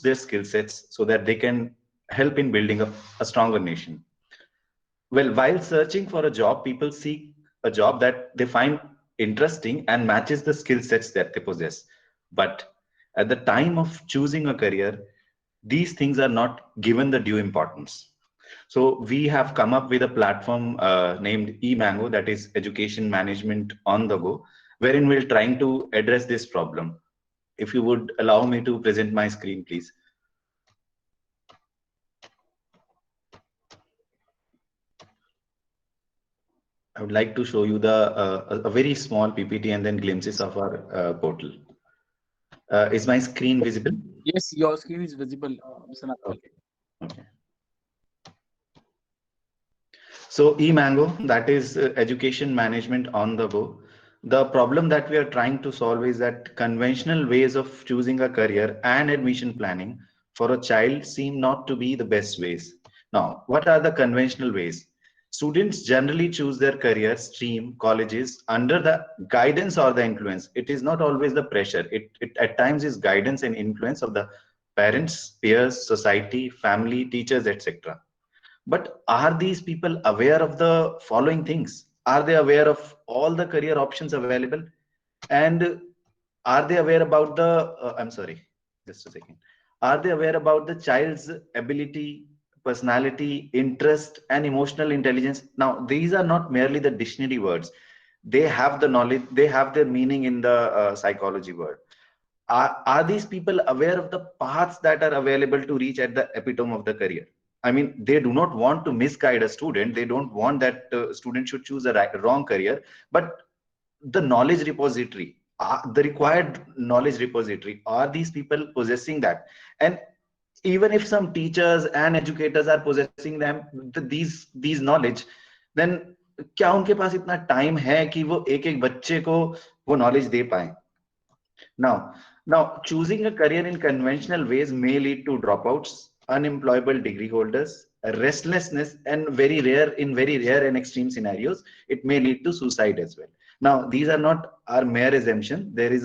their skill sets so that they can help in building a stronger nation. Well, while searching for a job, people seek a job that they find interesting and matches the skill sets that they possess. But at the time of choosing a career, these things are not given the due importance. So we have come up with a platform named eMango, that is Education Management on the Go, wherein we're trying to address this problem. If you would allow me to present my screen, please. I would like to show you the a very small PPT and then glimpses of our portal. Is my screen visible? Yes, your screen is visible, Mr. Nagpal. Okay. Okay. So eMango, that is education management on the go. The problem that we are trying to solve is that conventional ways of choosing a career and admission planning for a child seem not to be the best ways. Now, what are the conventional ways? Students generally choose their career stream, colleges under the guidance or the influence. It is not always the pressure. It at times is guidance and influence of the parents, peers, society, family, teachers, etc. But are these people aware of the following things? Are they aware of all the career options available? And are they aware about the, I'm sorry, just a second. Are they aware about the child's ability, personality, interest, and emotional intelligence? Now, these are not merely the dictionary words. They have the knowledge, they have their meaning in the psychology word. Are these people aware of the paths that are available to reach at the epitome of the career? I mean, they do not want to misguide a student. They don't want that student should choose a wrong career. But the knowledge repository, the required knowledge repository, are these people possessing that? And even if some teachers and educators are possessing them these knowledge, then क्या उनके पास इतना time है कि वो एक एक बच्चे को वो नॉलेज दे पाए? Now, choosing a career in conventional ways may lead to dropouts, unemployable degree holders, restlessness, and very rare and extreme scenarios, it may lead to suicide as well. Now, these are not our mere assumption. There is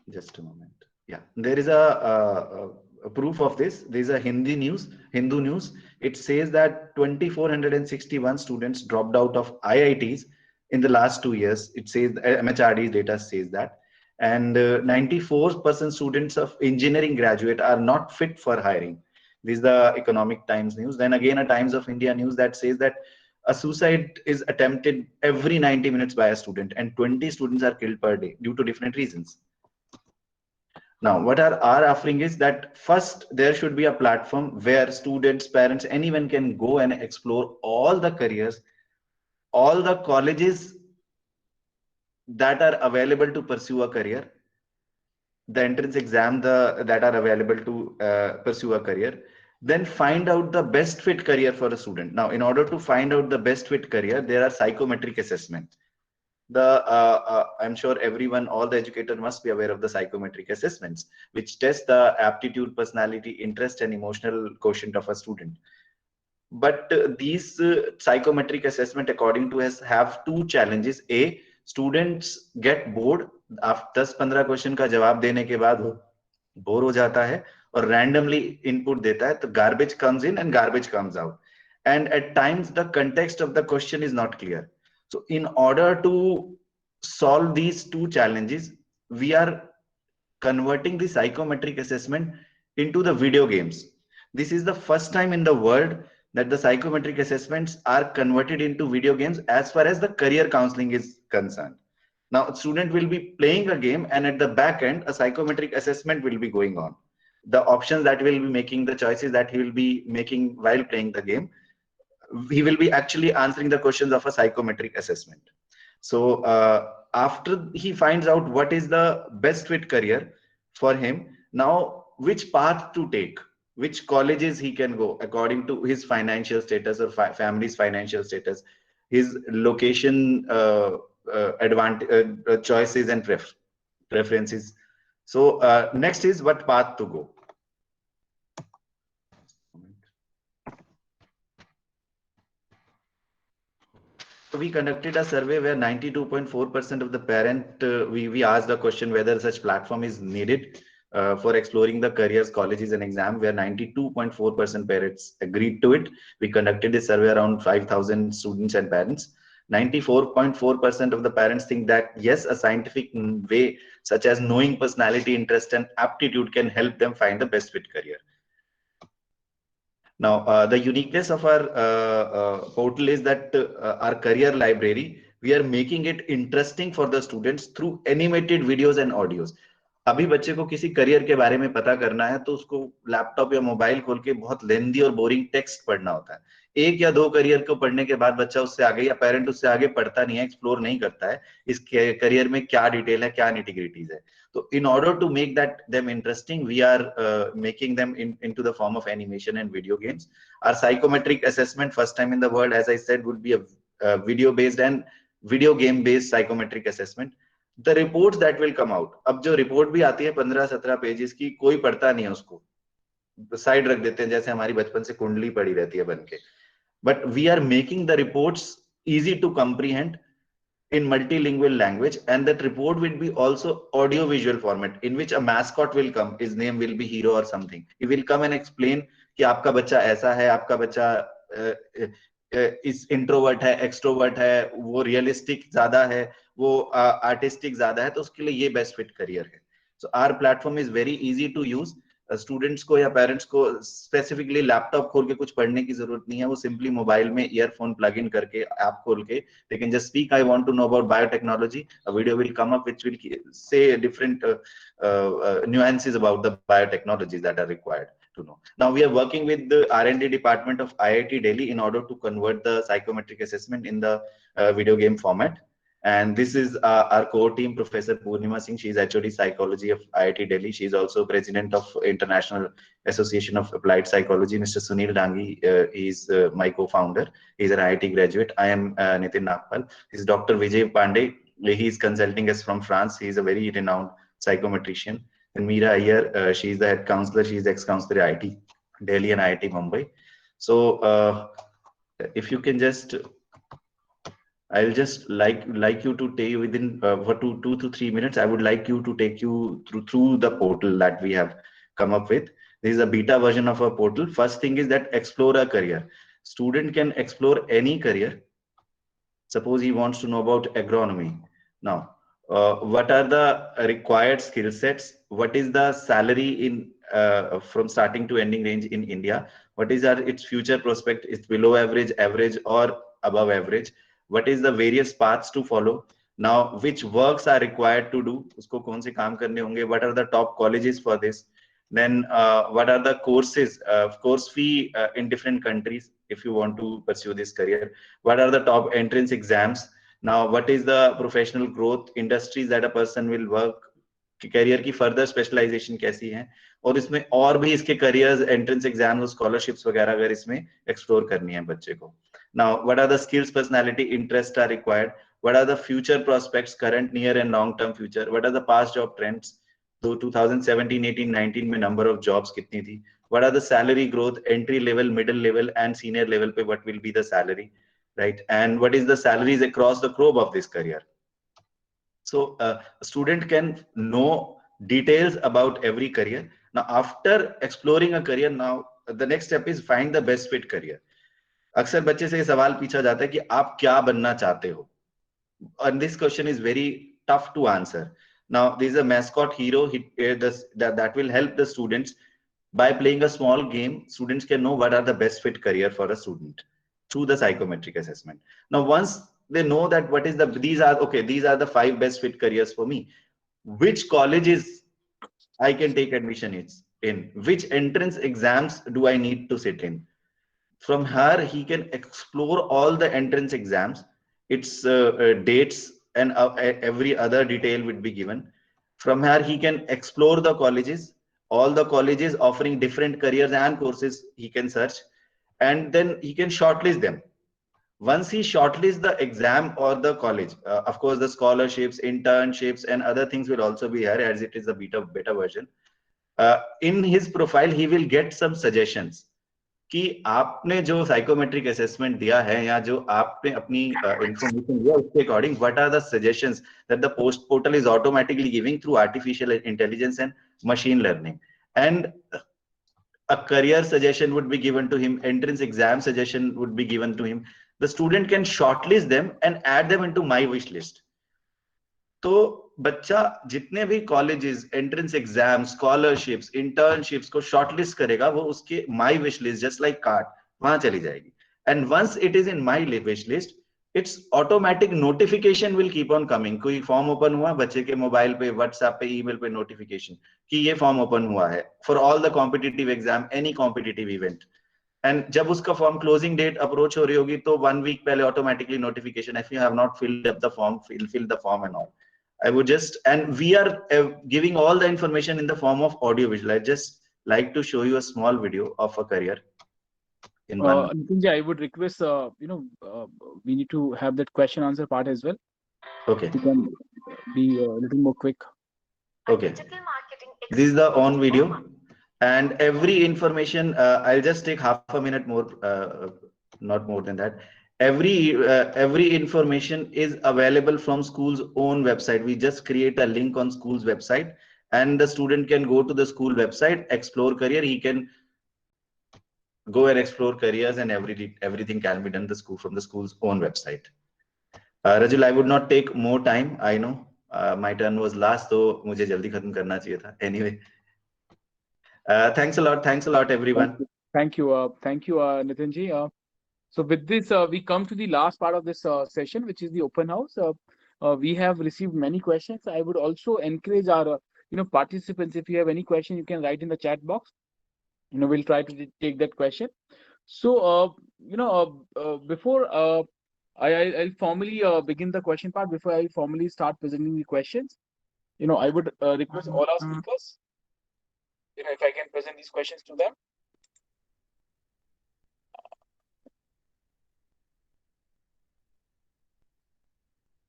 just a moment. Yeah, there is a proof of this. There is a Hindu news. It says that 2,461 students dropped out of IITs in the last 2 years. It says MHRD's data says that, and 94% students of engineering graduate are not fit for hiring. This is the Economic Times news. Then again, a Times of India news that says that a suicide is attempted every 90 minutes by a student, and 20 students are killed per day due to different reasons. Now, what are our offering is that first there should be a platform where students, parents, anyone can go and explore all the careers, all the colleges that are available to pursue a career, the entrance exam that are available to pursue a career, then find out the best fit career for a student. Now, in order to find out the best fit career, there are psychometric assessments. I'm sure everyone, all the educator must be aware of the psychometric assessments, which test the aptitude, personality, interest, and emotional quotient of a student. But these psychometric assessment, according to us, have two challenges. A, students get bored. After 10-15 question का जवाब देने के बाद वो bore हो जाता है और randomly input देता है, तो garbage comes in and garbage comes out. And at times the context of the question is not clear. So in order to solve these two challenges, we are converting the psychometric assessment into the video games. This is the first time in the world that the psychometric assessments are converted into video games as far as the career counseling is concerned. Now, a student will be playing a game, and at the back end, a psychometric assessment will be going on. The options that will be making, the choices that he will be making while playing the game, he will be actually answering the questions of a psychometric assessment. So after he finds out what is the best fit career for him, now which path to take, which colleges he can go according to his financial status or family's financial status, his location advantage, choices and preferences. So next is what path to go. we conducted a survey where 92.4% of the parent, we asked the question whether such platform is needed for exploring the careers, colleges and exam, where 92.4% parents agreed to it. We conducted a survey around 5,000 students and parents. 94.4% of the parents think that yes, a scientific way such as knowing personality, interest and aptitude can help them find the best fit career. Now, the uniqueness of our portal is that our career library, we are making it interesting for the students through animated videos and audios. अभी बच्चे को किसी career के बारे में पता करना है तो उसको लैपटॉप या मोबाइल खोल के बहुत लेंदी और बोरिंग टेक्स्ट पढ़ना होता है. एक या दो करियर को पढ़ने के बाद बच्चा उससे आगे या पेरेंट उससे आगे पढ़ता नहीं है, एक्सप्लोर नहीं करता है इस करियर में क्या डिटेल है, क्या निटिग्रिटीज है. So in order to make them interesting, we are making them into the form of animation and video games. Our psychometric assessment, first time in the world, as I said, would be a video-based and video game-based psychometric assessment. The reports that will come out. अब जो report भी आती है 15-17 pages की, कोई पढ़ता नहीं है उसको, साइड रख देते हैं जैसे हमारी बचपन से कुंडली पड़ी रहती है बन के. But we are making the reports easy to comprehend in multilingual language, and that report will be also audio visual format in which a mascot will come, his name will be Hero or something. He will come and explain कि आपका बच्चा ऐसा है, आपका बच्चा इस introvert है, extrovert है, वो रियलिस्टिक ज्यादा है, वो आर्टिस्टिक ज्यादा है, तो उसके लिए ये बेस्ट फिट करियर है. So our platform is very easy to use. Students को या पेरेंट्स को स्पेसिफिकली लैपटॉप खोल के कुछ पढ़ने की जरूरत नहीं है. वो सिंपली मोबाइल में ईयरफोन प्लग इन करके ऐप खोल के they can just speak, I want to know about biotechnology. A video will come up which will say different nuances about the biotechnologies that are required to know. Now we are working with the R&D department of IIT Delhi in order to convert the psychometric assessment in the video game format. And this is our core team, Professor Purnima Singh. She is HOD Psychology of IIT Delhi. She is also President of International Association of Applied Psychology. Mr. Sunil Dangi is my co-founder. He is an IIT graduate. I am Nitin Nagpal. This is Dr. Vijay Pandey. He is consulting us from France. He is a very renowned psychometrician. And Meera Iyer, she is the head counselor. She is ex-counselor at IIT Delhi and IIT Mumbai. So if you can just, I'll just like you to take within for 2 to 3 minutes. I would like you to take you through the portal that we have come up with. This is a beta version of our portal. First thing is that explore a career. Student can explore any career. Suppose he wants to know about agronomy. Now, what are the required skill sets? What is the salary in from starting to ending range in India? What is its future prospect? Is below average, average, or above average? What is the various paths to follow? Now, which works are required to do? उसको कौन से काम करने होंगे? What are the top colleges for this? Then what are the courses, course fee in different countries if you want to pursue this career? What are the top entrance exams? Now, what is the professional growth industries that a person will work? Career की further specialization कैसी है, और इसमें और भी इसके careers, entrance exam और scholarships वगैरह अगर इसमें एक्सप्लोर करनी है बच्चे को. Now what are the skills, personality, interest are required. What are the future prospects, current, near and long term future. What are the past job trends. तो 2017, 18, 19 में नंबर ऑफ जॉब्स कितनी थी. What are the salary growth, entry level, middle level and senior level पे what will be the salary, right, and what is the salaries across the globe of this career. So a student can know details about every career. Now after exploring a career, now the next step is find the best fit career. अक्सर बच्चे से ये सवाल पूछा जाता है कि आप क्या बनना चाहते हो, and this question is very tough to answer. Now there is a mascot Hero that will help the students. By playing a small game, students can know what are the best fit career for a student through the psychometric assessment. Now once they know that what is these are the 5 best fit careers for me, which colleges I can take admission in, which entrance exams do I need to sit in. From here he can explore all the entrance exams, its dates and every other detail would be given. From here he can explore the colleges, all the colleges offering different careers and courses he can search, and then he can shortlist them. Once he shortlists the exam or the college, of course the scholarships, internships and other things will also be here, as it is a beta version. In his profile he will get some suggestions. कि आपने जो psychometric assessment दिया है या जो आपने अपनी information दिया उसके according what are the suggestions that the post portal is automatically giving through artificial intelligence and machine learning, and a career suggestion would be given to him, entrance exam suggestion would be given to him. The student can shortlist them and add them into my wish list. तो बच्चा जितने भी colleges, entrance exam, scholarships, internships को shortlist करेगा, वो उसके my wish list just like card वहां चली जाएगी. And once it is in my wish list, it's automatic notification will keep on coming. कोई फॉर्म ओपन हुआ, बच्चे के मोबाइल पे, व्हाट्सएप पे, ईमेल पे नोटिफिकेशन कि ये फॉर्म ओपन हुआ है for all the competitive exam, any competitive event. And जब उसका फॉर्म क्लोजिंग डेट अप्रोच हो रही होगी तो 1 वीक पहले automatically notification, if you have not filled up the form, fill the form and all. I would just, and we are giving all the information in the form of audio visual. I just like to show you a small video of a career in one. Nitinji, I would request, we need to have that question answer part as well. Okay. You can be a little more quick. Okay. This is the on video, and every information, I'll just take half a minute more, not more than that. Every information is available from school's own website. We just create a link on school's website, and the student can go to the school website, explore career. He can go and explore careers, and everything can be done from the school's own website. Rajul, I would not take more time. I know my turn was last, so मुझे जल्दी खत्म करना चाहिए था. Anyway, thanks a lot everyone. Thank you, Nitinji. So with this, we come to the last part of this session, which is the open house. We have received many questions. I would also encourage our participants, if you have any question, you can write in the chat box. We'll try to take that question. So before I'll formally begin the question part, before I formally start presenting the questions, I would request all our speakers, if I can present these questions to them.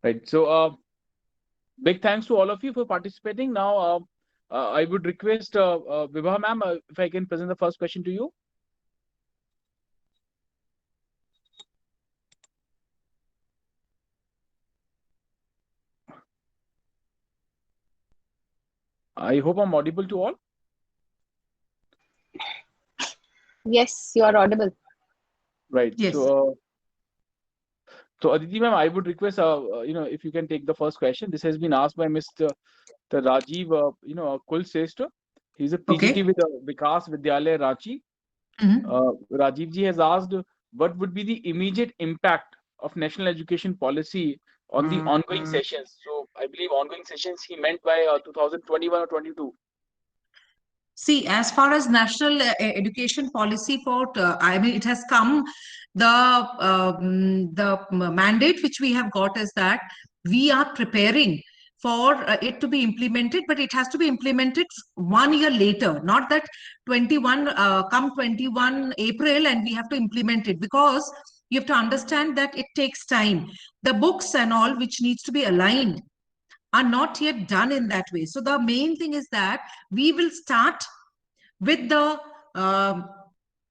Right. So big thanks to all of you for participating. Now I would request Vibha ma'am, if I can present the first question to you. I hope I'm audible to all. Yes, you are audible. Right. Yes. So Aditi ma'am, I would request if you can take the first question. This has been asked by Mr. Rajiv Kulsrestha. He's a PGT Okay. with Vikas Vidyalaya Ranchi. Rajiv ji has asked, what would be the immediate impact of national education policy on the ongoing sessions? So I believe ongoing sessions he meant by 2021 or 22. See, as far as national education policy I mean, it has come, the mandate which we have got is that we are preparing for it to be implemented, but it has to be implemented 1 year later, not that 21 come 21 April and we have to implement it, because you have to understand that it takes time. The books and all which needs to be aligned are not yet done in that way. So the main thing is that we will start with the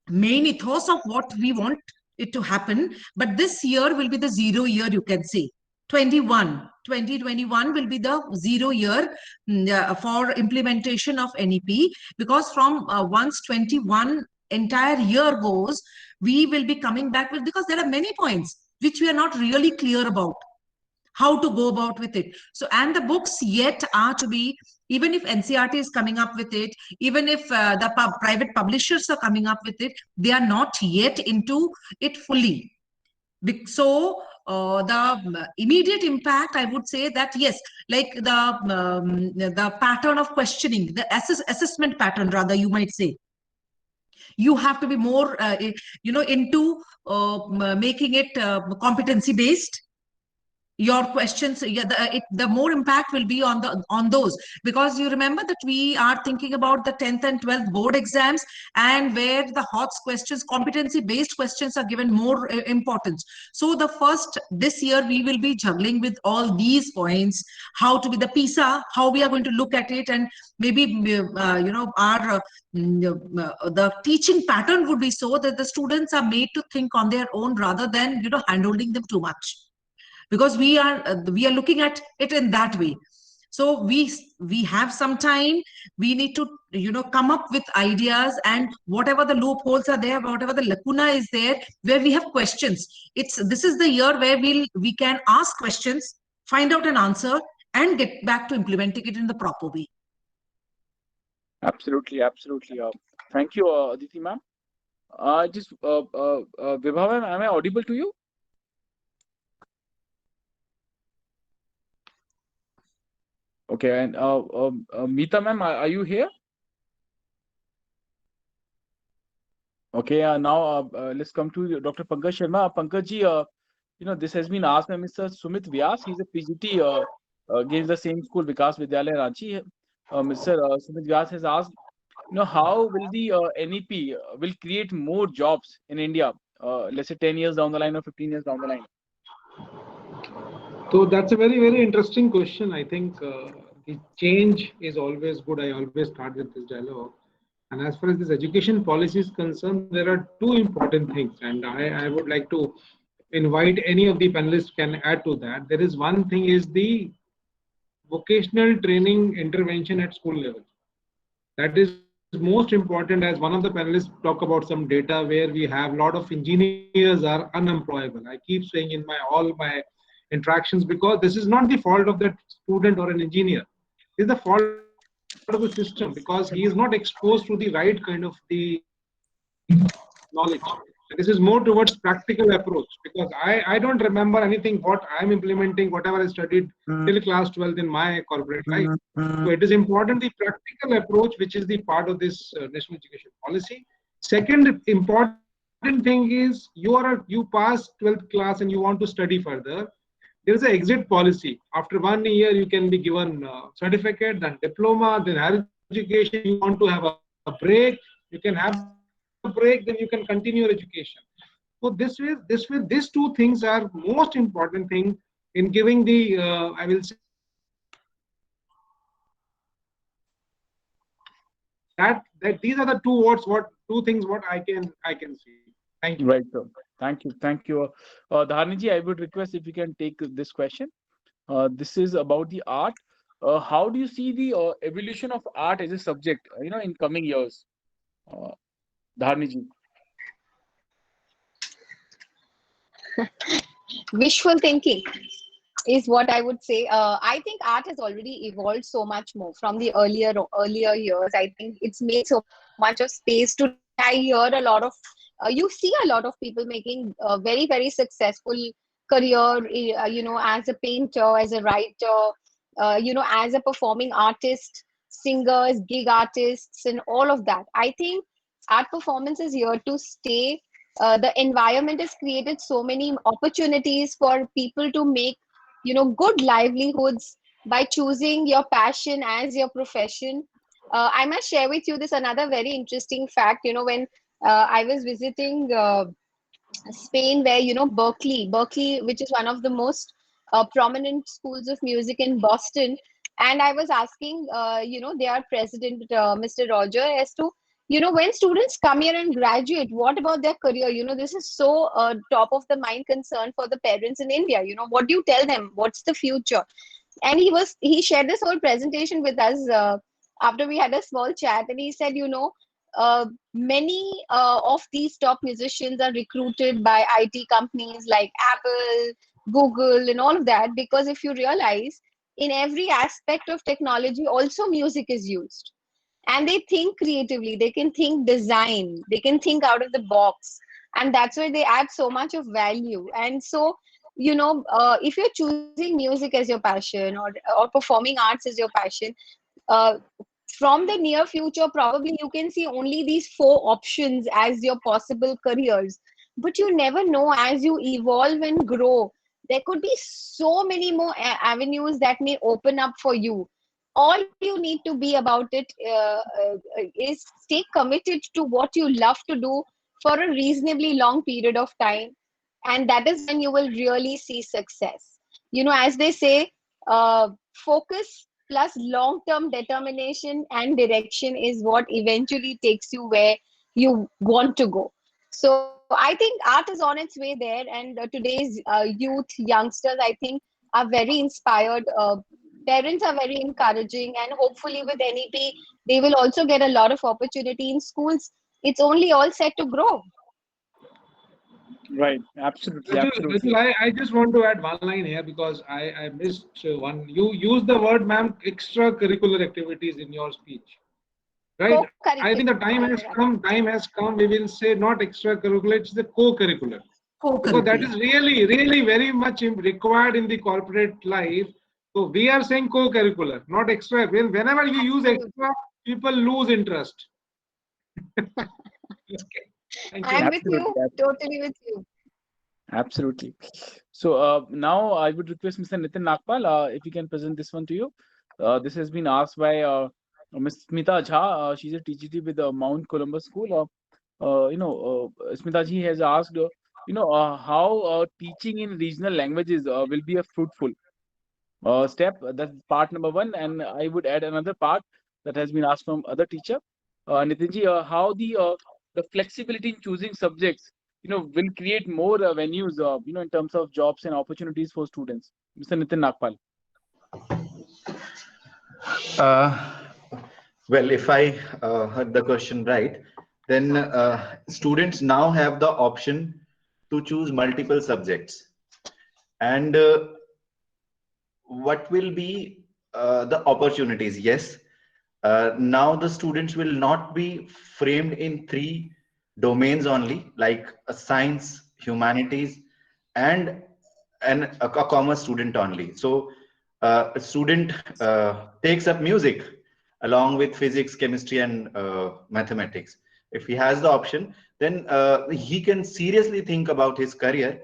main ethos of what we want it to happen. But this year will be the 0 year, you can say. 2021 will be the 0 year for implementation of NEP, because from once 21 entire year goes, we will be coming back with, because there are many points which we are not really clear about how to go about with it. So, and the books yet are to be, even if NCERT is coming up with it, even if the private publishers are coming up with it, they are not yet into it fully. So the immediate impact, I would say that yes, like the pattern of questioning, the assessment pattern, rather, you might say, you have to be more into making it competency based. your questions, the more impact will be on those, because you remember that we are thinking about the 10th and 12th board exams, and where the HOTS questions, competency based questions, are given more importance. So the first, this year we will be juggling with all these points, how to be the PISA, how we are going to look at it, and maybe our the teaching pattern would be so that the students are made to think on their own rather than handholding them too much, because we are looking at it in that way. So we have some time. We need to come up with ideas, and whatever the loopholes are there, whatever the lacuna is there, where we have questions, this is the year where we can ask questions, find out an answer, and get back to implementing it in the proper way. Absolutely, absolutely. Thank you, Aditi ma'am. Just Vibha ma'am, am I audible to you? Okay, and Meeta ma'am, are you here? Okay, now let's come to Dr. Pankaj Sharma. Pankaj ji, this has been asked by Mr. Sumit Vyas. He's a PGT, against the same school, Vikas Vidyalaya, Ranchi. Mr. Sumit Vyas has asked, how will the NEP will create more jobs in India, let's say 10 years down the line or 15 years down the line? So that's a very, very interesting question. I think the change is always good. I always start with this dialogue. And as far as this education policy is concerned, there are two important things. And I would like to invite any of the panelists can add to that. There is one thing is the vocational training intervention at school level. That is most important, as one of the panelists talk about some data where we have a lot of engineers are unemployable. I keep saying in all my interactions, because this is not the fault of that student or an engineer. It's the fault of the system, because he is not exposed to the right kind of the knowledge. This is more towards practical approach, because I don't remember anything what I'm implementing, whatever I studied till class 12th in my corporate life. So it is important the practical approach, which is the part of this national education policy. Second important thing is you pass 12th class and you want to study further. There is an exit policy. After 1 year, you can be given a certificate, then diploma, then higher education. You want to have a break, you can have a break, then you can continue your education. So these two things are most important thing in giving the, I will say, that these are the two things what I can see. Thank you. Right, sir. Thank you. Dharani ji, I would request if you can take this question. This is about the art. How do you see the evolution of art as a subject, in coming years? Dharani ji. Wishful thinking is what I would say. I think art has already evolved so much more from the earlier years. I think it's made so much of space to. I hear a lot of, you see a lot of people making very, very successful career, as a painter, as a writer, as a performing artist, singers, gig artists, and all of that. I think art performance is here to stay. The environment has created so many opportunities for people to make, good livelihoods by choosing your passion as your profession. I must share with you this another very interesting fact. When I was visiting Spain, where Berkeley, which is one of the most prominent schools of music in Boston, and I was asking, their president, Mr. Roger, as to when students come here and graduate, what about their career? This is so top of the mind concern for the parents in India. What do you tell them? What's the future? And he shared this whole presentation with us after we had a small chat, and he said, many of these top musicians are recruited by IT companies like Apple, Google, and all of that, because if you realize, in every aspect of technology, also music is used. And they think creatively, they can think design, they can think out of the box, and that's why they add so much of value. And so, if you're choosing music as your passion, or performing arts as your passion, from the near future, probably you can see only these 4 options as your possible careers. But you never know, as you evolve and grow, there could be so many more avenues that may open up for you. All you need to be about it is stay committed to what you love to do for a reasonably long period of time, and that is when you will really see success. You know, as they say, focus plus long term determination and direction is what eventually takes you where you want to go. So I think art is on its way there, and today's youth, youngsters, I think, are very inspired. Parents are very encouraging, and hopefully with NEP, they will also get a lot of opportunity in schools. It's only all set to grow. Right. Absolutely. Absolutely. Ritul, I just want to add one line here because I missed one. You used the word, ma'am, extracurricular activities in your speech, right? I think the time has come. Time has come. We will say not extracurricular; it's the co-curricular. Because that is really, really very much required in the corporate life. So we are saying co-curricular, not extra. Whenever you use extra, people lose interest. Okay. Thank you. I'm with Absolutely. you, totally with you. Absolutely. So now I would request Mr. Nitin Nagpal, if you can present this one to you. This has been asked by Ms. Smita Jha. She's a TGT with Mount Columbus School. Smita ji has asked, how teaching in regional languages will be a fruitful step. That's part number one. And I would add another part that has been asked from other teacher. Nitin ji, how the flexibility in choosing subjects, will create more venues, in terms of jobs and opportunities for students. Mr. Nitin Nagpal. Well, if I heard the question right, then students now have the option to choose multiple subjects. And what will be the opportunities? Yes, now the students will not be framed in 3 domains only, like a science, humanities, and a commerce student only. So a student takes up music along with physics, chemistry, and mathematics. If he has the option, then he can seriously think about his career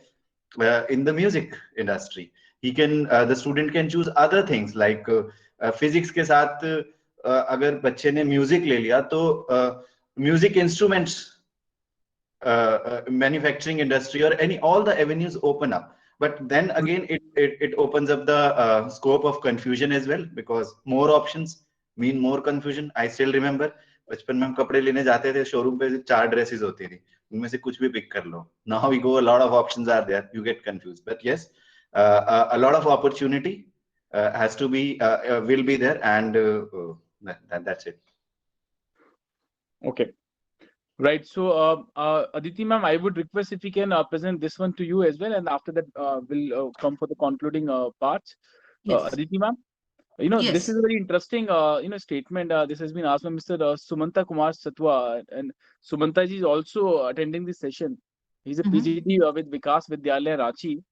in the music industry. He can, the student can choose other things like physics के साथ अगर बच्चे ने music ले लिया तो music instruments manufacturing industry or all the avenues open up. But then again, it opens up the scope of confusion as well, because more options mean more confusion. I still remember बचपन में हम कपड़े लेने जाते थे showroom पे 4 dresses होती थी, उनमें से कुछ भी पिक कर लो. Now we go, a lot of options are there, you get confused. But yes, a lot of opportunity has to be will be there, and that's it. Okay. Right. So, Aditi ma'am, I would request if we can present this one to you as well, and after that, we'll come for the concluding parts. Yes. Aditi ma'am, Yes. this is a very interesting, statement. This has been asked by Mr. Sumanta Kumar Satwa, and Sumanta ji is also attending this session. He's a PGD with Vikas Vidyalaya Ranchi.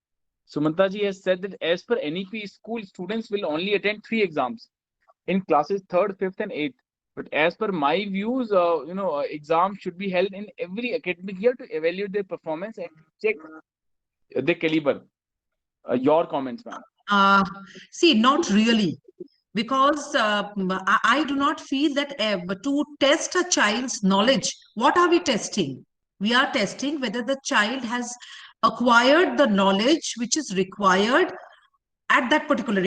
Sumanta ji has said that as per NEP, school students will only attend 3 exams in classes 3rd, 5th, and 8th. But as per my views, exams should be held in every academic year to evaluate their performance and check their caliber. Your comments, ma'am. See, not really. Because I do not feel that to test a child's knowledge, what are we testing? We are testing whether the child has acquired the knowledge which is required at that particular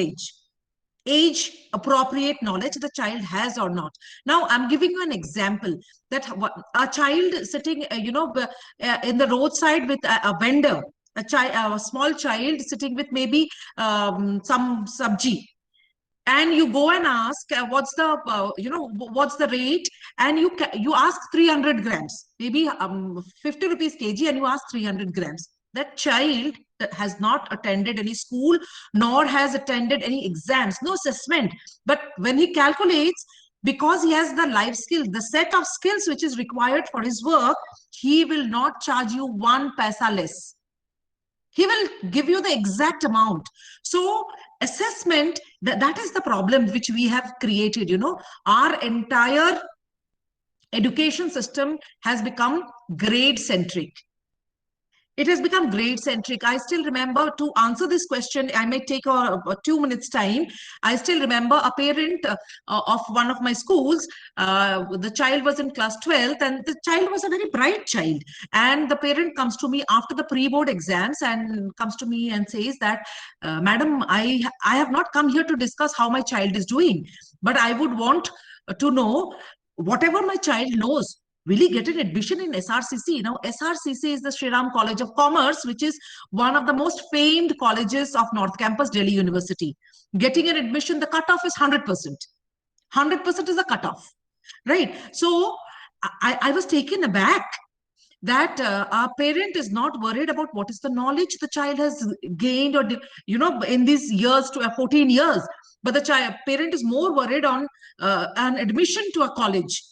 age appropriate knowledge the child has or not. Now I'm giving you an example that a child sitting in the roadside with a vendor, a small child sitting with maybe some sabji, and you go and ask what's the rate, and you ask 300 grams, maybe 50 rupees kg, and you ask 300 grams. That child that has not attended any school nor has attended any exams, no assessment, but when he calculates, because he has the life skill, the set of skills which is required for his work, he will not charge you 1 paisa less. He will give you the exact amount. So assessment, that is the problem which we have created. Our entire education system has become grade centric. It has become grade centric. I still remember, to answer this question, I may take a 2 minutes time. I still remember a parent of one of my schools. The child was in class 12th, and the child was a very bright child. And the parent comes to me after the pre-board exams and comes to me and says that, Madam, I have not come here to discuss how my child is doing, but I would want to know whatever my child knows. Will he get an admission in SRCC? Now, SRCC is the Sri Ram College of Commerce, which is one of the most famed colleges of North Campus, Delhi University. Getting an admission, the cutoff is 100%. 100% is the cutoff, right? So I was taken aback that our parent is not worried about what is the knowledge the child has gained, or in these years, to 14 years, but the parent is more worried on an admission to a college.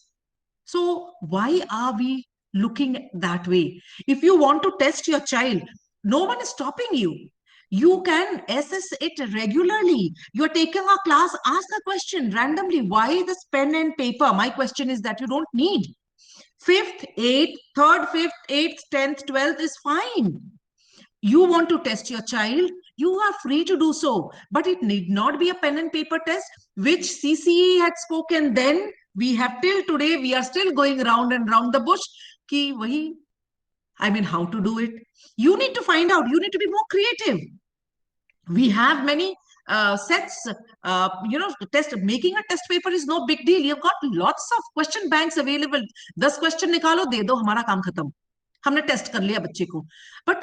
So why are we looking that way? If you want to test your child, no one is stopping you. You can assess it regularly. You're taking a class, ask a question randomly. Why this pen and paper? My question is that you don't need. 5th, 8th, 3rd, 5th, 8th, 10th, 12th is fine. You want to test your child, you are free to do so, but it need not be a pen and paper test, which CCE had spoken then. We have till today, we are still going round and round the bush. How to do it? You need to find out. You need to be more creative. We have many sets, test. Making a test paper is no big deal. You've got lots of question banks available. 10 question nikalo, de do, hamara kaam khatam. हमने test कर लिया बच्चे को, but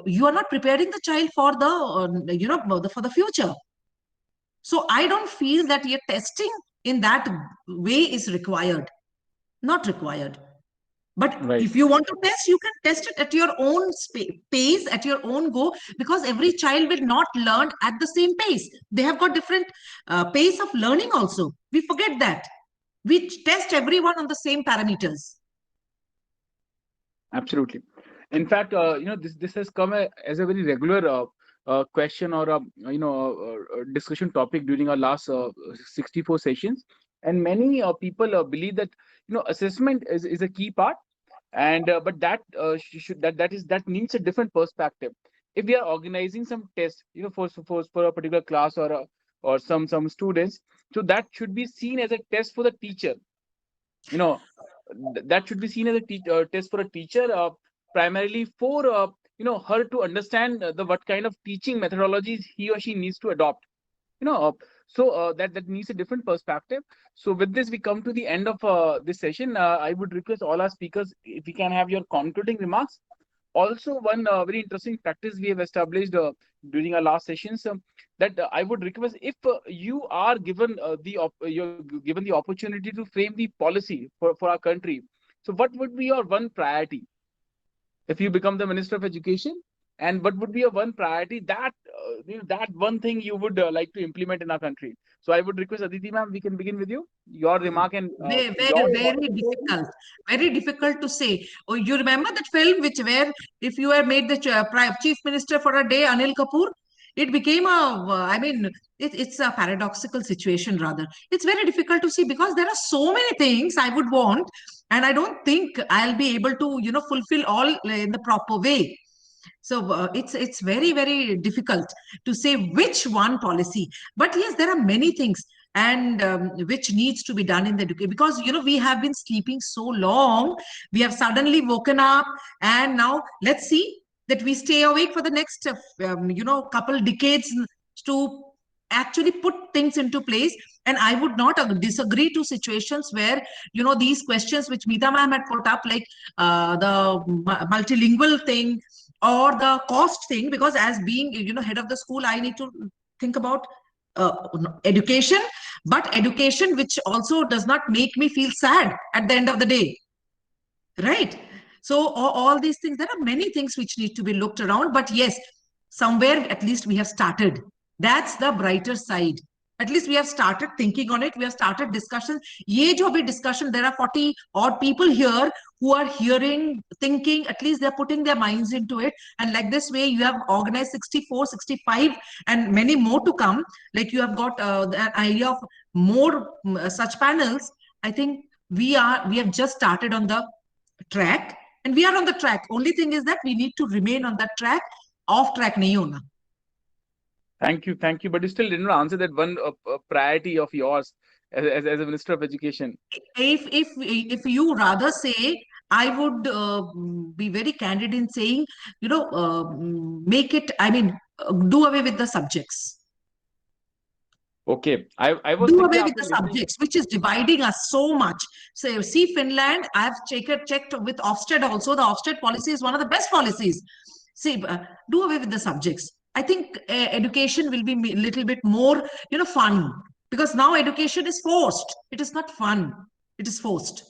you are not preparing the child for the for the future. So I don't feel that your testing in that way is required. Not required. But Right. if you want to test, you can test it at your own pace, at your own go, because every child will not learn at the same pace. They have got different pace of learning also. We forget that. We test everyone on the same parameters. Absolutely. In fact, this has come as a very regular question, or a discussion topic during our last 64 sessions. And many people believe that assessment is a key part, and but that that needs a different perspective. If we are organizing some tests, for a particular class or some students, so that should be seen as a test for the teacher. That should be seen as a test for a teacher, primarily for her to understand what kind of teaching methodologies he or she needs to adopt. So that needs a different perspective. So with this, we come to the end of this session. I would request all our speakers, if we can have your concluding remarks. Also, one very interesting practice we have established during our last sessions, that I would request, if you are given the opportunity to frame the policy for our country, so what would be your one priority if you become the Minister of Education? And what would be your one priority, that one thing you would like to implement in our country? So I would request, Aditi ma'am, we can begin with you. Your remark and very difficult to say. Oh, you remember that film where if you had made the chief minister for a day, Anil Kapoor, it became it's a paradoxical situation rather. It's very difficult to see, because there are so many things I would want, and I don't think I'll be able to fulfill all in the proper way. So it's very, very difficult to say which one policy. But yes, there are many things, and which needs to be done in the education, because we have been sleeping so long. We have suddenly woken up, and now let's see that we stay awake for the next couple decades to actually put things into place. And I would not disagree to situations where these questions which Meeta ma'am had put up, like the multilingual thing or the cost thing, because as being head of the school, I need to think about education, but education which also does not make me feel sad at the end of the day, right? So all these things, there are many things which need to be looked around, but yes, somewhere at least we have started. That's the brighter side. At least we have started thinking on it. We have started discussion. Ye jo bhi discussion, there are 40 odd people here who are hearing, thinking, at least they're putting their minds into it. And like this way, you have organized 64, 65, and many more to come. Like you have got the idea of more such panels. I think we have just started on the track. and we are on the track. Only thing is that we need to remain on that track. Off track nahi hona. Thank you, thank you. But you still did not answer that one priority of yours as a Minister of Education. If you rather say, I would be very candid in saying, make it, do away with the subjects. Okay, I was Do thinking away with after the listening. subjects, which is dividing us so much. So see, Finland, I've checked with Ofsted also. The Ofsted policy is one of the best policies. See, do away with the subjects. I think education will be a little bit more, fun, because now education is forced. It is not fun. It is forced.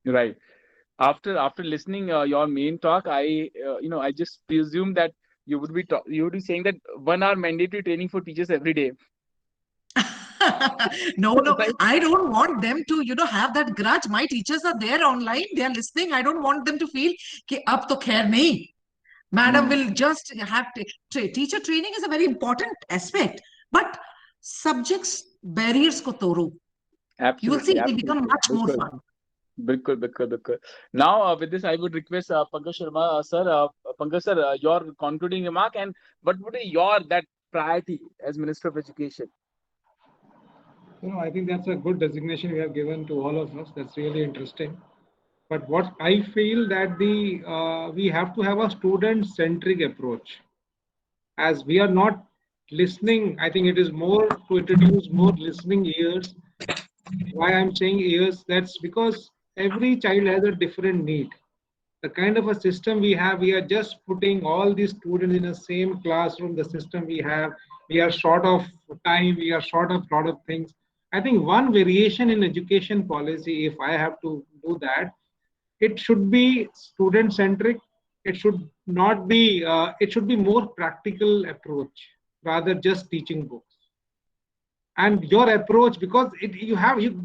Right. After listening your main talk, I just presume that you would be saying that 1 hour mandatory training for teachers every day. No, Right? I don't want them to, have that grudge. My teachers are there online. They are listening. I don't want them to feel कि अब तो खैर नहीं. Madam will just have to. Teacher training is a very important aspect, but subjects barriers ko todo. You will see Absolutely, they become much more fun. Bilkul. Now, with this, I would request Pankaj Sharma, sir. Pankaj sir, your concluding remark, and what would be that priority as Minister of Education? I think that's a good designation you have given to all of us. That's really interesting. But what I feel that we have to have a student-centric approach. As we are not listening, I think it is more to introduce more listening ears. Why I'm saying ears? That's because every child has a different need. The kind of a system we have, we are just putting all these students in the same classroom. The system we have, we are short of time, we are short of a lot of things. I think one variation in education policy, if I have to do that, it should be student centric. It should not be. It should be more practical approach rather just teaching books. And your approach, because you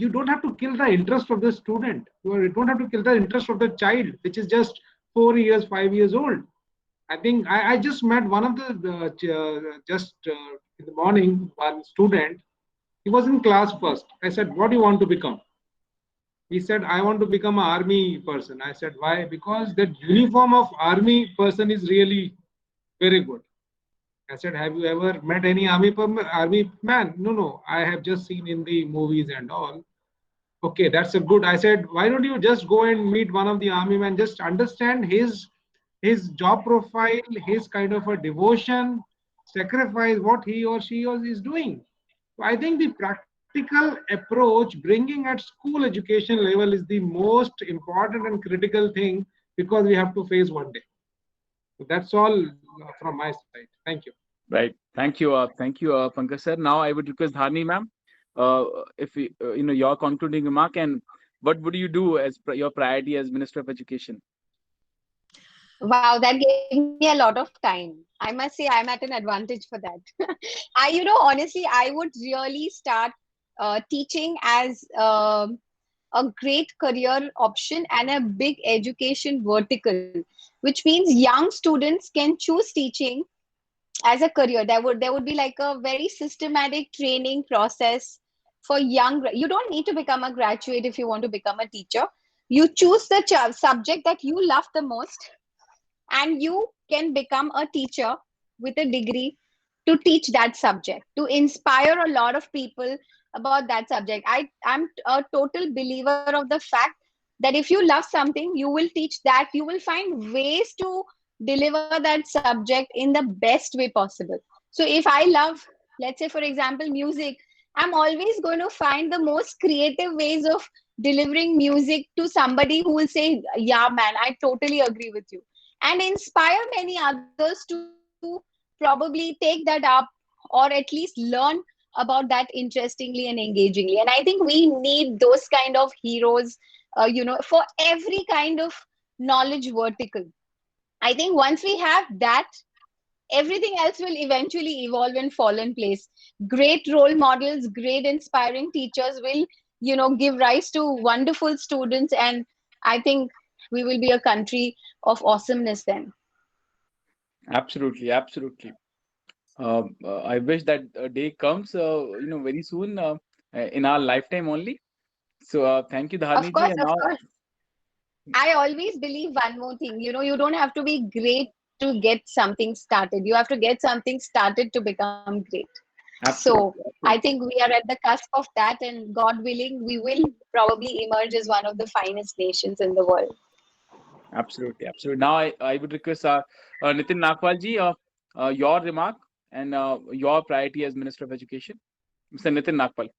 don't have to kill the interest of the student. You don't have to kill the interest of the child, which is just 4 years, 5 years old. I think I just met one of in the morning, one student. He was in class first. I said, "What do you want to become?" He said, "I want to become an army person." I said, "Why?" Because the uniform of army person is really very good. I said, "Have you ever met any army man?" No. I have just seen in the movies and all. Okay, that's a good. I said, "Why don't you just go and meet one of the army men? Just understand his job profile, his kind of a devotion, sacrifice, what he or she is doing." So I think the practical approach, bringing at school education level, is the most important and critical thing, because we have to face one day. So that's all from my side. Thank you. Right. Thank you, Pankaj sir. Now I would request Dharani ma'am, if your concluding remark, and what would you do as your priority as Minister of Education? Wow, that gave me a lot of time. I must say I'm at an advantage for that. Honestly, I would really start teaching as a great career option and a big education vertical, which means young students can choose teaching as a career. There would be like a very systematic training process for young. You don't need to become a graduate if you want to become a teacher. You choose the subject that you love the most, and you can become a teacher with a degree to teach that subject, to inspire a lot of people about that subject. I'm a total believer of the fact that if you love something, you will teach that. You will find ways to deliver that subject in the best way possible. So if I love, let's say for example, music, I'm always going to find the most creative ways of delivering music to somebody who will say, "Yeah man, I totally agree with you," and inspire many others to probably take that up, or at least learn about that interestingly and engagingly. And I think we need those kind of heroes, for every kind of knowledge vertical. I think once we have that, everything else will eventually evolve and fall in place. Great role models, great inspiring teachers will, give rise to wonderful students. And I think we will be a country of awesomeness then. Absolutely. I wish that day comes, very soon, in our lifetime only. So thank you, Dharani Of ji. course, And of now, course. I always believe one more thing. You don't have to be great to get something started. You have to get something started to become great. So Absolutely. I think we are at the cusp of that, and God willing, we will probably emerge as one of the finest nations in the world. Absolutely. Absolutely. Now I would request Nitin Nakwal ji, your remark and your priority as Minister of Education. Mr. Nitin Nakwal.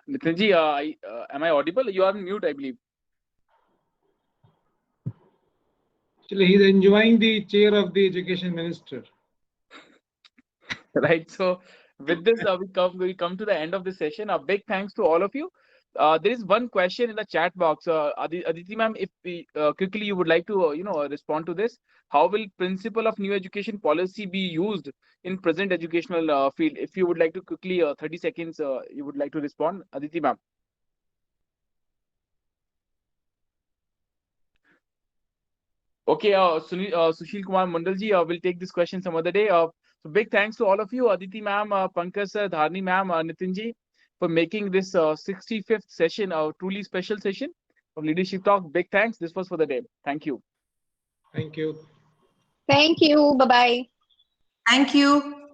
Nitin ji, am I audible? You are on mute, I believe. Actually, he's enjoying the chair of the education minister. Right. So with this, we come to the end of this session. A big thanks to all of you. There is one question in the chat box. Aditi ma'am, if we, quickly you would like to respond to this. How will principle of new education policy be used in present educational field? If you would like to quickly, 30 seconds, you would like to respond, Aditi ma'am. Okay, Sushil Kumar Mandal ji will take this question some other day. So big thanks to all of you, Aditi ma'am, Pankaj sir, Dharni ma'am, Nitin ji, for making this 65th session a truly special session of Leadership Talk. Big thanks. This was for the day. Thank you. Thank you. Thank you. Bye bye. Thank you.